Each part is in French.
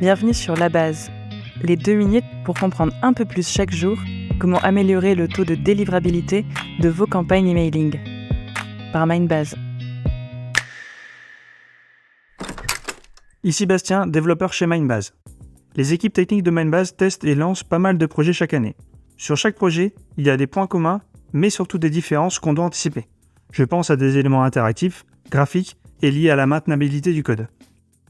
Bienvenue sur La Base, les 2 minutes pour comprendre un peu plus chaque jour comment améliorer le taux de délivrabilité de vos campagnes emailing. Par Mindbase. Ici Bastien, développeur chez Mindbase. Les équipes techniques de Mindbase testent et lancent pas mal de projets chaque année. Sur chaque projet, il y a des points communs, mais surtout des différences qu'on doit anticiper. Je pense à des éléments interactifs, graphiques et liés à la maintenabilité du code.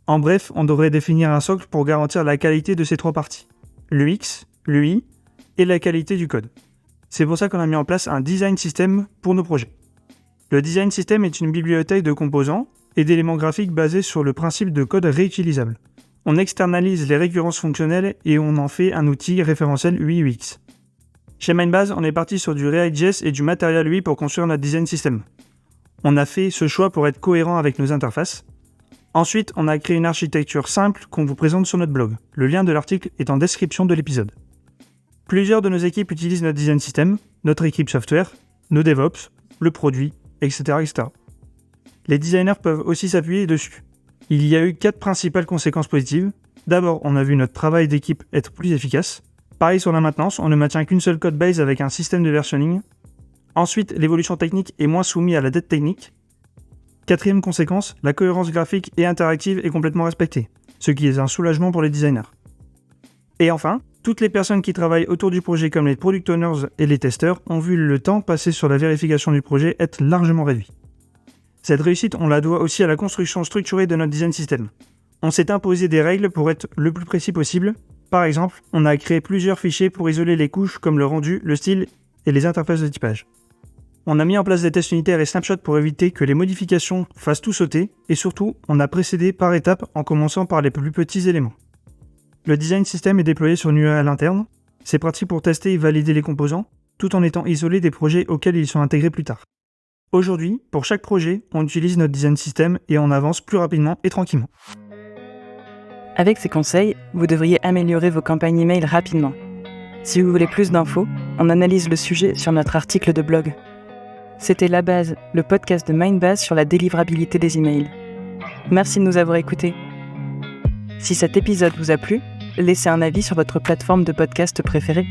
En bref, on devrait définir un socle pour garantir la qualité de ces 3 parties. L'UX, l'UI et la qualité du code. C'est pour ça qu'on a mis en place un design system pour nos projets. Le design system est une bibliothèque de composants et d'éléments graphiques basés sur le principe de code réutilisable. On externalise les récurrences fonctionnelles et on en fait un outil référentiel UI/UX. Chez Mindbase, on est parti sur du React.js et du Material UI pour construire notre design system. On a fait ce choix pour être cohérent avec nos interfaces. Ensuite, on a créé une architecture simple qu'on vous présente sur notre blog. Le lien de l'article est en description de l'épisode. Plusieurs de nos équipes utilisent notre design system, notre équipe software, nos DevOps, le produit, etc., etc. Les designers peuvent aussi s'appuyer dessus. Il y a eu 4 principales conséquences positives. D'abord, on a vu notre travail d'équipe être plus efficace. Pareil sur la maintenance, on ne maintient qu'une seule codebase avec un système de versionning. Ensuite, l'évolution technique est moins soumise à la dette technique. 4e conséquence, la cohérence graphique et interactive est complètement respectée, ce qui est un soulagement pour les designers. Et enfin, toutes les personnes qui travaillent autour du projet comme les product owners et les testeurs ont vu le temps passé sur la vérification du projet être largement réduit. Cette réussite, on la doit aussi à la construction structurée de notre design system. On s'est imposé des règles pour être le plus précis possible. Par exemple, on a créé plusieurs fichiers pour isoler les couches comme le rendu, le style et les interfaces de typage. On a mis en place des tests unitaires et snapshots pour éviter que les modifications fassent tout sauter, et surtout, on a précédé par étapes en commençant par les plus petits éléments. Le design system est déployé sur une URL interne. C'est pratique pour tester et valider les composants, tout en étant isolé des projets auxquels ils sont intégrés plus tard. Aujourd'hui, pour chaque projet, on utilise notre design system et on avance plus rapidement et tranquillement. Avec ces conseils, vous devriez améliorer vos campagnes email rapidement. Si vous voulez plus d'infos, on analyse le sujet sur notre article de blog. C'était La Base, le podcast de Mindbase sur la délivrabilité des emails. Merci de nous avoir écoutés. Si cet épisode vous a plu, laissez un avis sur votre plateforme de podcast préférée.